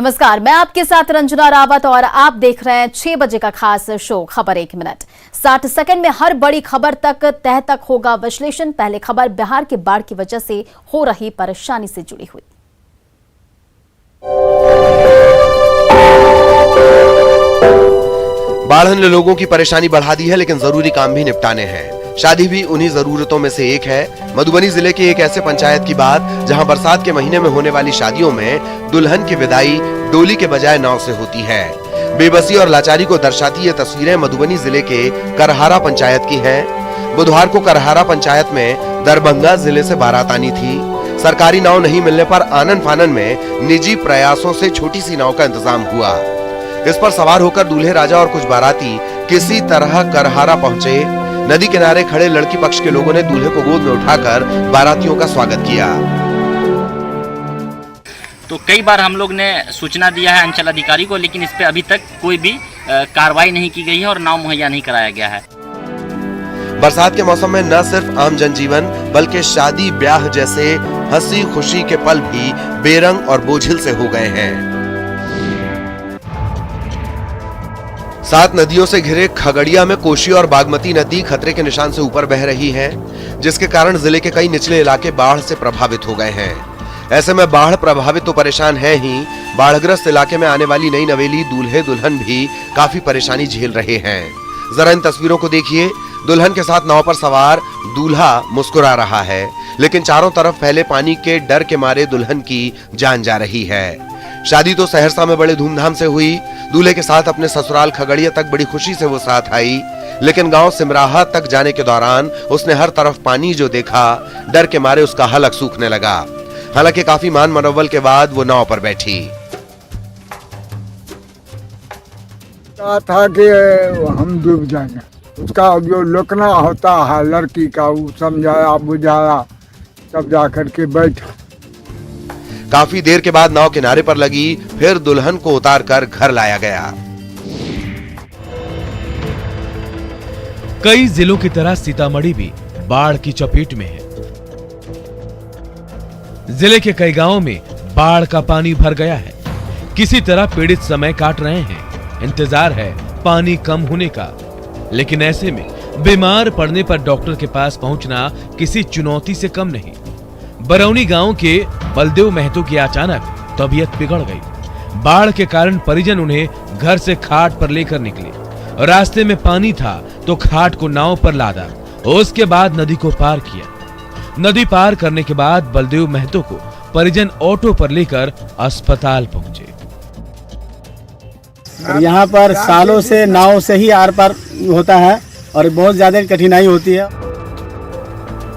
नमस्कार, मैं आपके साथ रंजना रावत और आप देख रहे हैं 6 बजे का खास शो खबर 1 मिनट। 60 सेकंड में हर बड़ी खबर तक तह तक होगा विश्लेषण। पहले खबर बिहार के बाढ़ की वजह से हो रही परेशानी से जुड़ी हुई। बाढ़ ने लोगों की परेशानी बढ़ा दी है, लेकिन जरूरी काम भी निपटाने हैं। शादी भी उन्हीं जरूरतों में से एक है। मधुबनी जिले के एक ऐसे पंचायत की बात जहां बरसात के महीने में होने वाली शादियों में दुल्हन की विदाई डोली के बजाय नाव से होती है। बेबसी और लाचारी को दर्शाती ये तस्वीरें मधुबनी जिले के करहारा पंचायत की हैं। बुधवार को करहारा पंचायत में दरभंगा जिले से बारात आनी थी। सरकारी नाव नहीं मिलने पर आनन फानन में निजी प्रयासों से छोटी सी नाव का इंतजाम हुआ। इस पर सवार होकर दूल्हे राजा और कुछ बाराती किसी तरह करहारा पहुंचे। नदी किनारे खड़े लड़की पक्ष के लोगों ने दूल्हे को गोद में उठाकर बारातियों का स्वागत किया। तो कई बार हम लोग ने सूचना दिया है अंचल अधिकारी को, लेकिन इस पे अभी तक कोई भी कार्रवाई नहीं की गई है और नाव मुहैया नहीं कराया गया है। बरसात के मौसम में न सिर्फ आम जनजीवन बल्कि शादी ब्याह जैसे हंसी खुशी के पल भी बेरंग और बोझिल से हो गए हैं। 7 नदियों से घिरे खगड़िया में कोशी और बागमती नदी खतरे के निशान से ऊपर बह रही है, जिसके कारण जिले के कई निचले इलाके बाढ़ से प्रभावित हो गए हैं। ऐसे में बाढ़ प्रभावित तो परेशान है ही, बाढ़ग्रस्त इलाके में आने वाली नई नवेली दूल्हे दुल्हन भी काफी परेशानी झेल रहे हैं। जरा इन तस्वीरों को देखिए। दुल्हन के साथ नाव पर सवार दूल्हा मुस्कुरा रहा है, लेकिन चारों तरफ फैले पानी के डर के मारे दुल्हन की जान जा रही है। शादी तो सहरसा में बड़े धूमधाम से हुई। दूल्हे के साथ अपने ससुराल खगड़िया तक बड़ी खुशी से वो साथ आई, लेकिन गांव सिमराहा तक जाने के दौरान उसने हर तरफ पानी जो देखा, डर के मारे उसका हलक सूखने लगा। हालांकि काफी मान मनोबल के बाद वो नाव पर बैठी। था कि हम डूब जाएंगे, उसका जो लोकना होता है लड़की का, वो समझाया बुझाया तब जाकर के बैठा। काफी देर के बाद नाव किनारे पर लगी, फिर दुल्हन को उतारकर घर लाया गया। कई जिलों की तरह सीतामढ़ी भी बाढ़ की चपेट में है। जिले के कई गांवों में बाढ़ का पानी भर गया है। किसी तरह पीड़ित समय काट रहे हैं। इंतजार है पानी कम होने का, लेकिन ऐसे में बीमार पड़ने पर डॉक्टर के पास पहुंचना किसी चुनौती से कम नहीं। बरौनी गांव के बलदेव महतो की अचानक तबीयत बिगड़ गई। बाढ़ के कारण परिजन उन्हें घर से खाट पर लेकर निकले। रास्ते में पानी था तो खाट को नाव पर लादा, उसके बाद नदी को पार किया। नदी पार करने के बाद बलदेव महतो को परिजन ऑटो पर लेकर अस्पताल पहुंचे। यहाँ पर सालों से नाव से ही आर पार होता है और बहुत ज्यादा कठिनाई होती है।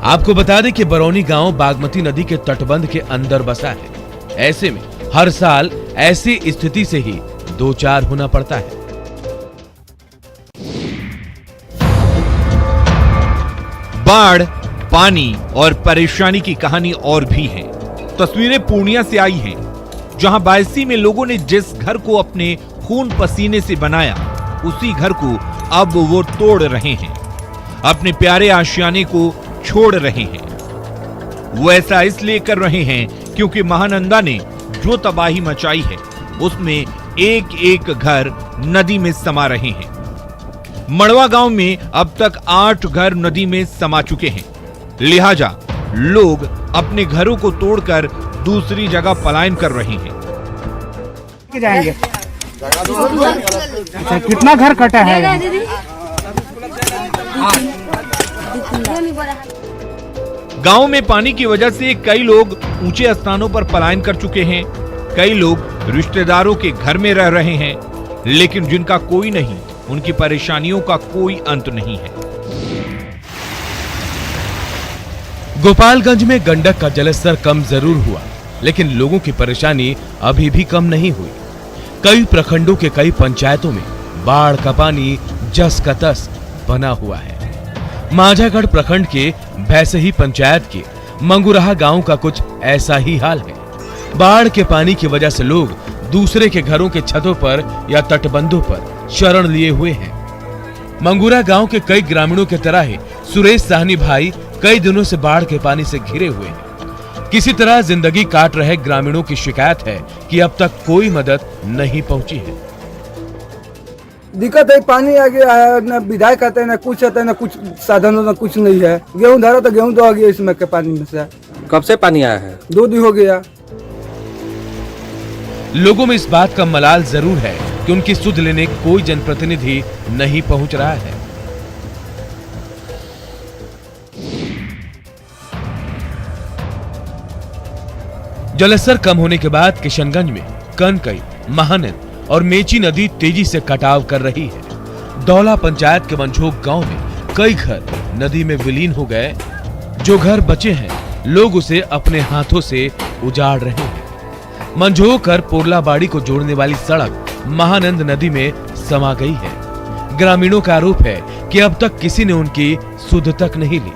आपको बता दें कि बरौनी गांव बागमती नदी के तटबंध के अंदर बसा है। ऐसे में हर साल ऐसी स्थिति से ही दो चार होना पड़ता है। बाढ़, पानी और परेशानी की कहानी और भी है। तस्वीरें पूर्णिया से आई हैं, जहां बायसी में लोगों ने जिस घर को अपने खून पसीने से बनाया, उसी घर को अब वो तोड़ रहे हैं, अपने प्यारे आशियाने को छोड़ रहे हैं। वो ऐसा इसलिए कर रहे हैं क्योंकि महानंदा ने जो तबाही मचाई है, उसमें एक एक घर नदी में समा रहे हैं। मड़वा गांव में अब तक 8 घर नदी में समा चुके हैं। लिहाजा लोग अपने घरों को तोड़कर दूसरी जगह पलायन कर रहे हैं। जाएंगे। अच्छा, कितना घर कटा है? गांव में पानी की वजह से कई लोग ऊंचे स्थानों पर पलायन कर चुके हैं। कई लोग रिश्तेदारों के घर में रह रहे हैं, लेकिन जिनका कोई नहीं, उनकी परेशानियों का कोई अंत नहीं है। गोपालगंज में गंडक का जलस्तर कम जरूर हुआ, लेकिन लोगों की परेशानी अभी भी कम नहीं हुई। कई प्रखंडों के कई पंचायतों में बाढ़ का पानी जस का तस बना हुआ है। माझागढ़ प्रखंड के भैसही पंचायत के मंगुराहा गांव का कुछ ऐसा ही हाल है। बाढ़ के पानी की वजह से लोग दूसरे के घरों के छतों पर या तटबंधों पर शरण लिए हुए हैं। मंगुरा गांव के कई ग्रामीणों की तरह ही सुरेश साहनी भाई कई दिनों से बाढ़ के पानी से घिरे हुए हैं। किसी तरह जिंदगी काट रहे ग्रामीणों की शिकायत है कि अब तक कोई मदद नहीं पहुंची है। दिक्कत है, पानी आ गया है, न विधायक आते हैं, न कुछ आता है, न कुछ साधन, न कुछ नहीं है। गेहूं धरा तो गेहूं तो आ गया इसमें के पानी में से। कब से पानी आया है? 2 दिन हो गया। लोगों में इस बात का मलाल जरूर है कि उनकी सुध लेने कोई जनप्रतिनिधि नहीं पहुंच रहा है। जलस्तर कम होने के बाद किशनगंज में कनकई, महानंद और मेची नदी तेजी से कटाव कर रही है। दौला पंचायत के मंझोक गांव में कई घर नदी में विलीन हो गए। जो घर बचे हैं लोग उसे अपने हाथों से उजाड़ रहे हैं। मंझोक और पोरलाबाड़ी को जोड़ने वाली सड़क महानंद नदी में समा गई है। ग्रामीणों का आरोप है कि अब तक किसी ने उनकी सुध तक नहीं ली।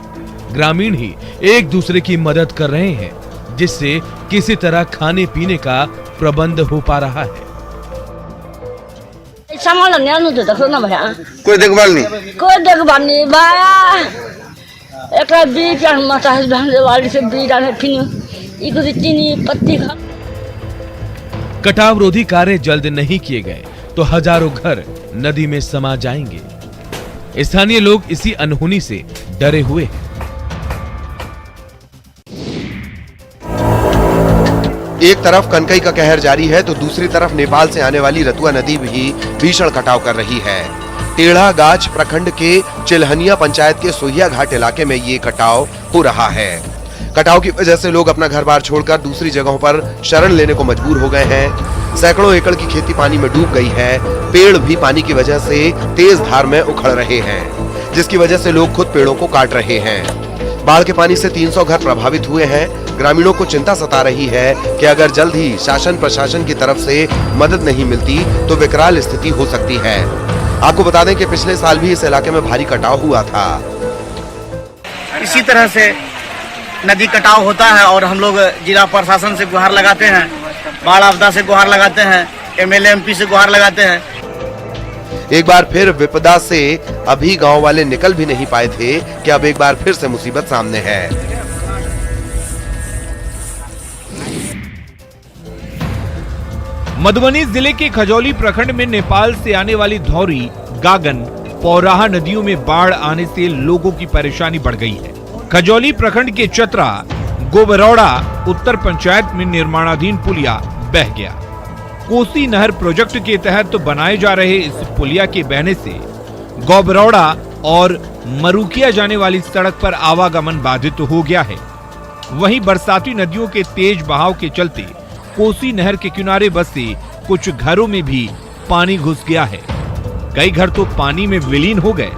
ग्रामीण ही एक दूसरे की मदद कर रहे हैं, जिससे किसी तरह खाने पीने का प्रबंध हो पा रहा है। कोई देखभाल नहीं? कोई देखभाल नहीं बाया। एक बीज माता है वाली से बीज डाले फिर चीनी पत्ती खा। कटाव रोधी कार्य जल्द नहीं किए गए तो हजारों घर नदी में समा जाएंगे। स्थानीय लोग इसी अनहोनी से डरे हुए हैं। एक तरफ कनकई का कहर जारी है तो दूसरी तरफ नेपाल से आने वाली रतुआ नदी भी भीषण कटाव कर रही है। टेढ़ा गाछ प्रखंड के चिल्हनिया पंचायत के सोहिया घाट इलाके में ये कटाव हो रहा है। कटाव की वजह से लोग अपना घर बार छोड़कर दूसरी जगहों पर शरण लेने को मजबूर हो गए हैं। सैकड़ों एकड़ की खेती पानी में डूब गई है। पेड़ भी पानी की वजह से तेज धार में उखड़ रहे हैं, जिसकी वजह से लोग खुद पेड़ों को काट रहे हैं। बाढ़ के पानी से 300 घर प्रभावित हुए हैं। ग्रामीणों को चिंता सता रही है कि अगर जल्द ही शासन प्रशासन की तरफ से मदद नहीं मिलती तो विकराल स्थिति हो सकती है। आपको बता दें कि पिछले साल भी इस इलाके में भारी कटाव हुआ था। इसी तरह से नदी कटाव होता है और हम लोग जिला प्रशासन से गुहार लगाते हैं, बाढ़ आपदा से गुहार लगाते हैं, एमएलए एमपी से गुहार लगाते हैं। एक बार फिर विपदा से अभी गांव वाले निकल भी नहीं पाए थे कि अब एक बार फिर से मुसीबत सामने है। मधुबनी जिले के खजौली प्रखंड में नेपाल से आने वाली धौरी, गागन, पौराहा नदियों में बाढ़ आने से लोगों की परेशानी बढ़ गई है। खजौली प्रखंड के चतरा, गोबरौड़ा उत्तर पंचायत में निर्माणाधीन पुलिया बह गया। कोसी नहर प्रोजेक्ट के तहत बनाए जा रहे इस पुलिया के बहने से गोबरौड़ा और मरुकिया जाने वाली सड़क पर आवागमन बाधित हो गया है। वहीं बरसाती नदियों के तेज बहाव के चलते कोसी नहर के किनारे बसे कुछ घरों में भी पानी घुस गया है। कई घर तो पानी में विलीन हो गए।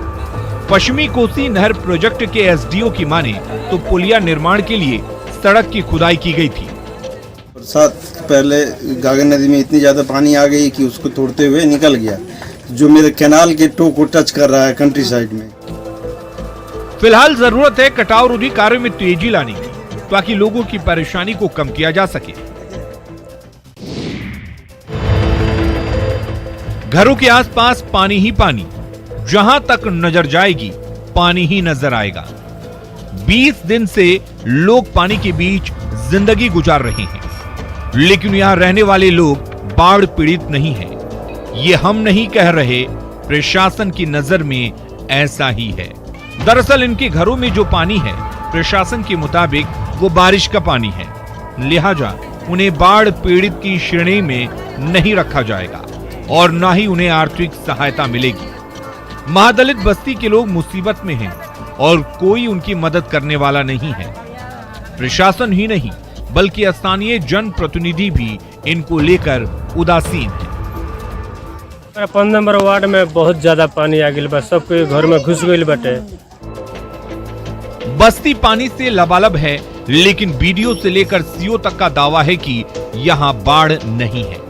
पश्चिमी कोसी नहर प्रोजेक्ट के एसडीओ की माने तो पुलिया निर्माण के लिए सड़क की खुदाई की गई थी। बरसात पहले गागन नदी में इतनी ज्यादा पानी आ गई कि उसको तोड़ते हुए निकल गया, जो मेरे कैनाल के टो को टच कर रहा है कंट्री साइड में। फिलहाल जरूरत है कटाव रोधी कार्य में तेजी लाने की, ताकि लोगों की परेशानी को कम किया जा सके। घरों के आसपास पानी ही पानी, जहां तक नजर जाएगी पानी ही नजर आएगा। 20 दिन से लोग पानी के बीच जिंदगी गुजार रहे हैं, लेकिन यहां रहने वाले लोग बाढ़ पीड़ित नहीं हैं। ये हम नहीं कह रहे, प्रशासन की नजर में ऐसा ही है। दरअसल इनके घरों में जो पानी है, प्रशासन के मुताबिक वो बारिश का पानी है, लिहाजा उन्हें बाढ़ पीड़ित की श्रेणी में नहीं रखा जाएगा और न ही उन्हें आर्थिक सहायता मिलेगी। महादलित बस्ती के लोग मुसीबत में हैं और कोई उनकी मदद करने वाला नहीं है। प्रशासन ही नहीं बल्कि स्थानीय जनप्रतिनिधि भी इनको लेकर उदासीन है। 5 नंबर वार्ड में बहुत ज्यादा पानी आ गई बा, सबके घर में घुस गई बटे। बस्ती पानी से लबालब है, लेकिन बीडीओ से लेकर सीओ तक का दावा है कि यहाँ बाढ़ नहीं है।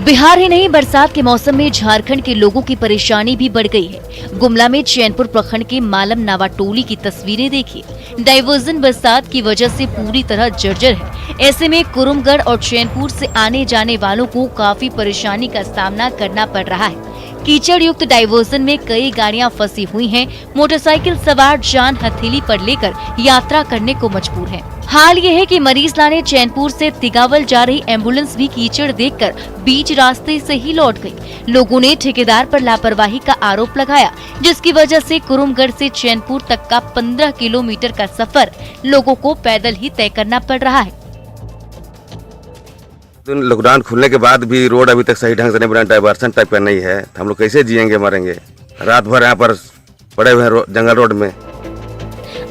बिहार ही नहीं, बरसात के मौसम में झारखंड के लोगों की परेशानी भी बढ़ गई है। गुमला में चैनपुर प्रखंड के मालम नावा टोली की तस्वीरें देखिए। डाइवर्जन बरसात की वजह से पूरी तरह जर्जर है। ऐसे में कुरुमगढ़ और चैनपुर से आने जाने वालों को काफी परेशानी का सामना करना पड़ रहा है। कीचड़ युक्त डाइवर्जन में कई गाड़ियां फंसी हुई हैं। मोटरसाइकिल सवार जान हथेली पर लेकर यात्रा करने को मजबूर हैं। हाल ये है कि मरीज लाने चैनपुर से तिगावल जा रही एम्बुलेंस भी कीचड़ देखकर बीच रास्ते से ही लौट गई। लोगों ने ठेकेदार पर लापरवाही का आरोप लगाया, जिसकी वजह से कुरुमगढ़ से चैनपुर तक का 15 किलोमीटर का सफर लोगों को पैदल ही तय करना पड़ रहा है। लॉकडाउन खुलने के बाद भी रोड अभी तक सही ढंग से नहीं बना, डाइवर्सन टाइप का नहीं है। हम लोग कैसे जिएंगे, मरेंगे? रात भर यहाँ पर पड़े हुए हैं जंगल रोड में।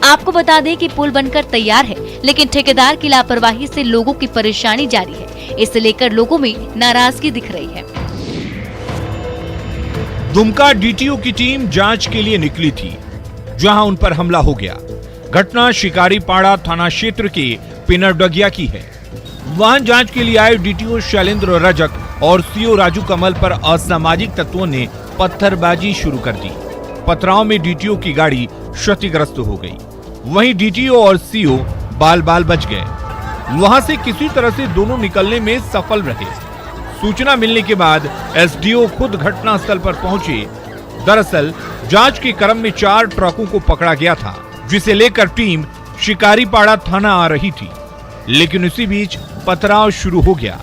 आपको बता दें कि पुल बनकर तैयार है, लेकिन ठेकेदार की लापरवाही से लोगों की परेशानी जारी है। इसे लेकर लोगों में नाराजगी दिख रही है। दुमका डीटीओ की टीम जांच के लिए निकली थी, जहां उन पर हमला हो गया। घटना शिकारीपाड़ा थाना क्षेत्र के पिनरडगिया की है। वहां जांच के लिए आए डीटीओ शैलेंद्र रजक और सीओ राजू कमल पर असामाजिक तत्वों ने पत्थरबाजी शुरू कर दी। पथराव में डीटीओ की गाड़ी क्षतिग्रस्त हो गई। वहीं डीटीओ और सीओ बाल बाल बच गए। वहां से किसी तरह से दोनों निकलने में सफल रहे। सूचना मिलने के बाद एसडीओ खुद घटनास्थल पर पहुंचे। दरअसल जांच के क्रम में 4 ट्रकों को पकड़ा गया था, जिसे लेकर टीम शिकारीपाड़ा थाना आ रही थी, लेकिन उसी बीच पथराव शुरू हो गया।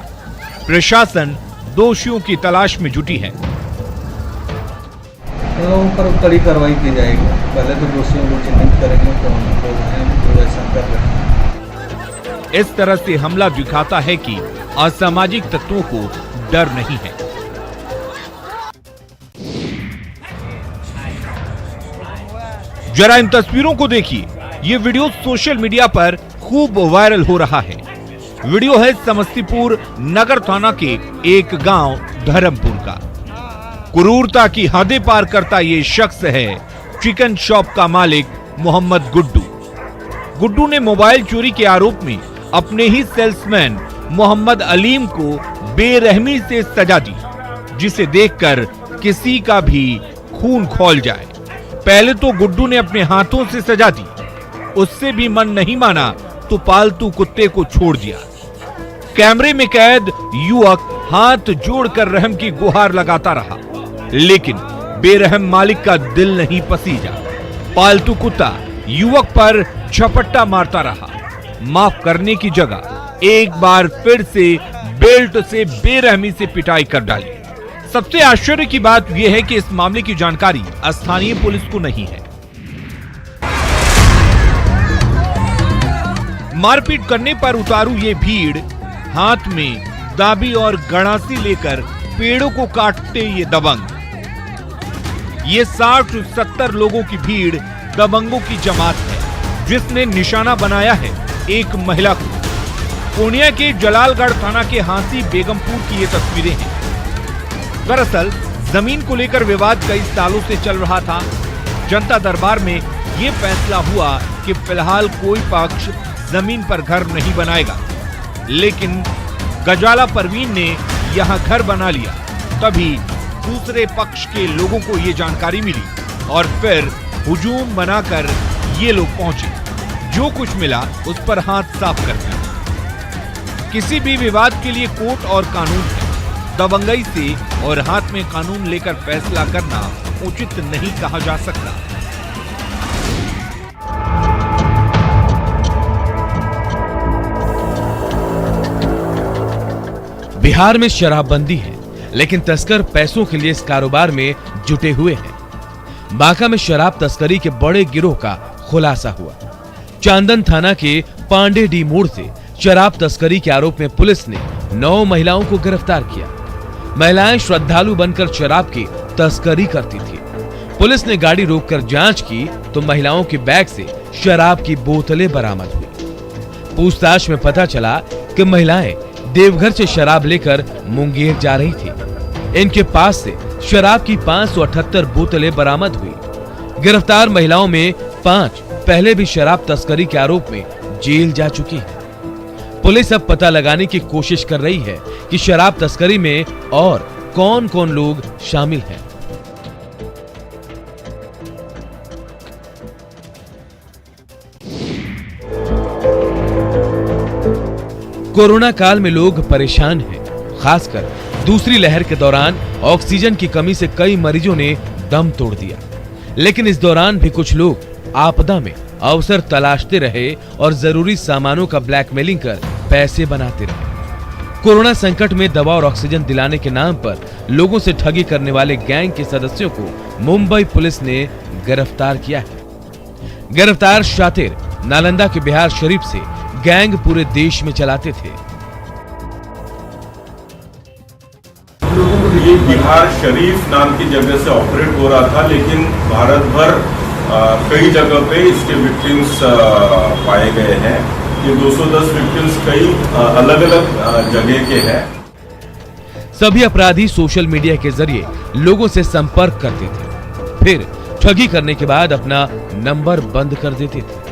प्रशासन दोषियों की तलाश में जुटी है। लोगों पर कड़ी कार्रवाई की जाएगी। पहले तो दोषियों को चिन्हित करेंगे, कौन लोग हैं जो ऐसा कर रहे हैं। इस तरह से हमला दिखाता है कि असामाजिक तत्वों को डर नहीं है। जरा इन तस्वीरों को देखिए। ये वीडियो सोशल मीडिया पर खूब वायरल हो रहा है। वीडियो है समस्तीपुर नगर थाना के एक गांव धर्मपुर का। क्रूरता की हदें पार करता ये शख्स है चिकन शॉप का मालिक मोहम्मद गुड्डू। गुड्डू ने मोबाइल चोरी के आरोप में अपने ही सेल्समैन मोहम्मद अलीम को बेरहमी से सजा दी, जिसे देखकर किसी का भी खून खौल जाए। पहले तो गुड्डू ने अपने हाथों से सजा दी, उससे भी मन नहीं माना तो पालतू कुत्ते को छोड़ दिया। कैमरे में कैद युवक हाथ जोड़कर रहम की गुहार लगाता रहा, लेकिन बेरहम मालिक का दिल नहीं पसीजा। पालतू कुत्ता युवक पर झपट्टा मारता रहा। माफ करने की जगह एक बार फिर से बेल्ट से बेरहमी से पिटाई कर डाली। सबसे आश्चर्य की बात यह है कि इस मामले की जानकारी स्थानीय पुलिस को नहीं है। मारपीट करने पर उतारू ये भीड़ हाथ में दाबी और गड़ासी लेकर पेड़ों को काटते ये दबंग। ये 60-70 लोगों की भीड़ दबंगों की जमात है, जिसने निशाना बनाया है एक महिला को। पूर्णिया के जलालगढ़ थाना के हांसी बेगमपुर की ये तस्वीरें हैं। दरअसल जमीन को लेकर विवाद कई सालों से चल रहा था। जनता दरबार में ये फैसला हुआ कि फिलहाल कोई पक्ष जमीन पर घर नहीं बनाएगा, लेकिन गजाला परवीन ने यहाँ घर बना लिया। तभी दूसरे पक्ष के लोगों को ये जानकारी मिली और फिर हुजूम बनाकर ये लोग पहुंचे। जो कुछ मिला उस पर हाथ साफ कर दिया। किसी भी विवाद के लिए कोर्ट और कानून है। दबंगई से और हाथ में कानून लेकर फैसला करना उचित नहीं कहा जा सकता। बिहार में शराबबंदी है, लेकिन तस्कर पैसों के लिए इस कारोबार में जुटे हुए हैं। बांका में शराब तस्करी के बड़े गिरोह का खुलासा हुआ। चांदन थाना के पांडे डी मोड़ से शराब तस्करी के आरोप में पुलिस ने 9 महिलाओं को गिरफ्तार किया। महिलाएं श्रद्धालु बनकर शराब की तस्करी करती थी। पुलिस ने गाड़ी रोककर जांच की तो महिलाओं के बैग से शराब की बोतलें बरामद हुई। पूछताछ में पता चला कि महिलाएं देवघर से शराब लेकर मुंगेर जा रही थी। इनके पास से शराब की 578 बोतलें बरामद हुई। गिरफ्तार महिलाओं में 5 पहले भी शराब तस्करी के आरोप में जेल जा चुकी है। पुलिस अब पता लगाने की कोशिश कर रही है कि शराब तस्करी में और कौन-कौन लोग शामिल हैं। कोरोना काल में लोग परेशान हैं, खासकर दूसरी लहर के दौरान ऑक्सीजन की कमी से कई मरीजों ने दम तोड़ दिया। लेकिन इस दौरान भी कुछ लोग आपदा में अवसर तलाशते रहे और जरूरी सामानों का ब्लैकमेलिंग कर पैसे बनाते रहे। कोरोना संकट में दवा और ऑक्सीजन दिलाने के नाम पर लोगों से ठगी करने वाले गैंग के सदस्यों को मुंबई पुलिस ने गिरफ्तार किया है। गिरफ्तार शातिर नालंदा के बिहार शरीफ से गैंग पूरे देश में चलाते थे। ये बिहार शरीफ नाम की जगह से ऑपरेट हो रहा था, लेकिन भारत भर कई जगह पे इसके विक्टिम्स पाए गए हैं। ये 210 विक्टिम्स कई अलग अलग जगह के हैं। सभी अपराधी सोशल मीडिया के जरिए लोगों से संपर्क करते थे, फिर ठगी करने के बाद अपना नंबर बंद कर देते थे।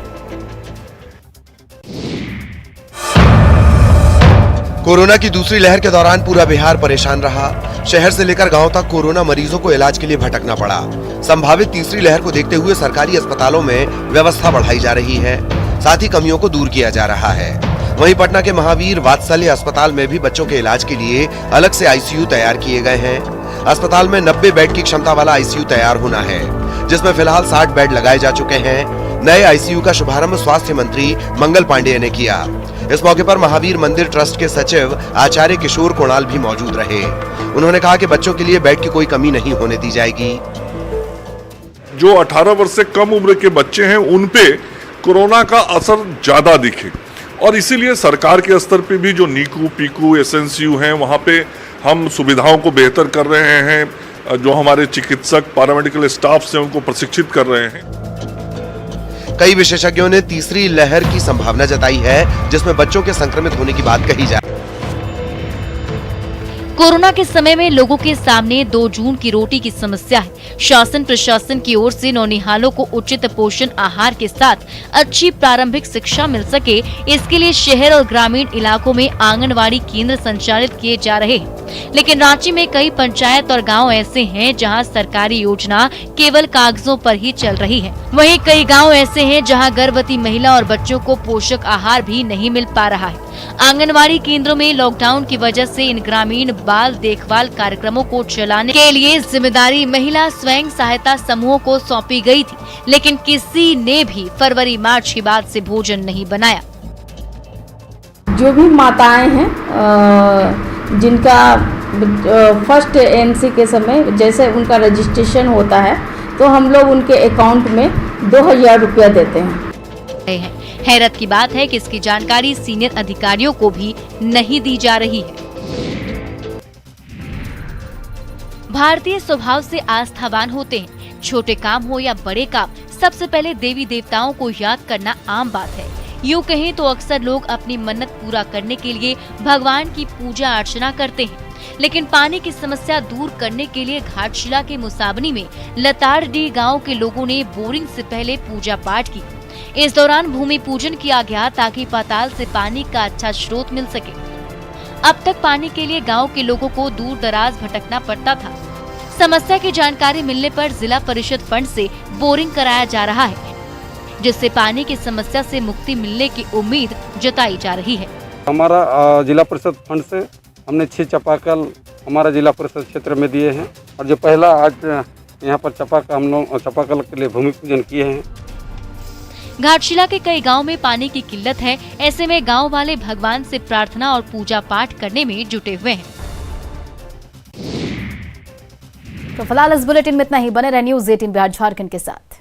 कोरोना की दूसरी लहर के दौरान पूरा बिहार परेशान रहा। शहर से लेकर गांव तक कोरोना मरीजों को इलाज के लिए भटकना पड़ा। संभावित तीसरी लहर को देखते हुए सरकारी अस्पतालों में व्यवस्था बढ़ाई जा रही है, साथ ही कमियों को दूर किया जा रहा है। वहीं पटना के महावीर वात्सल्य अस्पताल में भी बच्चों के इलाज के लिए अलग से आईसीयू तैयार किए गए हैं। अस्पताल में 90 बेड की क्षमता वाला आईसीयू तैयार होना है, जिसमें फिलहाल 60 बेड लगाए जा चुके हैं। नए आईसीयू का शुभारंभ स्वास्थ्य मंत्री मंगल पांडेय ने किया। इस मौके पर महावीर मंदिर ट्रस्ट के सचिव आचार्य किशोर कुणाल भी मौजूद रहे। उन्होंने कहा कि बच्चों के लिए बेड की कोई कमी नहीं होने दी जाएगी। जो 18 वर्ष से कम उम्र के बच्चे हैं उन पे कोरोना का असर ज्यादा दिखे, और इसीलिए सरकार के स्तर पे भी जो नीकू, पीकू, एसएनसीयू हैं वहाँ पे हम सुविधाओं को बेहतर कर रहे हैं। जो हमारे चिकित्सक, पैरामेडिकल स्टाफ से उनको प्रशिक्षित कर रहे हैं। कई विशेषज्ञों ने तीसरी लहर की संभावना जताई है, जिसमें बच्चों के संक्रमित होने की बात कही जा रही है। कोरोना के समय में लोगों के सामने 2 जून की रोटी की समस्या है। शासन प्रशासन की ओर से नौनिहालों को उचित पोषण आहार के साथ अच्छी प्रारंभिक शिक्षा मिल सके, इसके लिए शहर और ग्रामीण इलाकों में आंगनवाड़ी केंद्र संचालित किए जा रहे हैं। लेकिन रांची में कई पंचायत और गांव ऐसे हैं जहां सरकारी योजना केवल कागजों पर ही चल रही है। वहीं कई गांव ऐसे हैं जहां गर्भवती महिला और बच्चों को पोषक आहार भी नहीं मिल पा रहा है। आंगनवाड़ी केंद्रों में लॉकडाउन की वजह से इन ग्रामीण बाल देखभाल कार्यक्रमों को चलाने के लिए जिम्मेदारी महिला स्वयं सहायता समूहों को सौंपी गई थी, लेकिन किसी ने भी फरवरी-मार्च के बाद से भोजन नहीं बनाया। जो भी माताएं हैं जिनका फर्स्ट एमसी के समय जैसे उनका रजिस्ट्रेशन होता है तो हम लोग उनके अकाउंट में 2000 रुपया देते हैं। हैरत की बात है कि इसकी जानकारी सीनियर अधिकारियों को भी नहीं दी जा रही है। भारतीय स्वभाव से आस्थावान होते हैं। छोटे काम हो या बड़े काम, सबसे पहले देवी देवताओं को याद करना आम बात है। यूँ कहें तो अक्सर लोग अपनी मन्नत पूरा करने के लिए भगवान की पूजा अर्चना करते हैं, लेकिन पानी की समस्या दूर करने के लिए घाटशिला के मुसाबनी में लतारडी गांव के लोगों ने बोरिंग से पहले पूजा पाठ की। इस दौरान भूमि पूजन किया गया ताकि पाताल से पानी का अच्छा स्रोत मिल सके। अब तक पानी के लिए गांव के लोगों को दूर दराज भटकना पड़ता था। समस्या की जानकारी मिलने पर जिला परिषद फंड से बोरिंग कराया जा रहा है, जिससे पानी की समस्या से मुक्ति मिलने की उम्मीद जताई जा रही है। हमारा जिला परिषद फंड से हमने 6 चापाकल हमारा जिला परिषद क्षेत्र में दिए हैं, और जो पहला आज यहाँ पर हम लोग चापाकल के लिए भूमि पूजन किए हैं। घाटशिला के कई गांव में पानी की किल्लत है, ऐसे में गांव वाले भगवान से प्रार्थना और पूजा पाठ करने में जुटे हुए हैं। तो फिलहाल इस बुलेटिन में इतना ही। बने रहे न्यूज़ 18 बिहार झारखंड के साथ।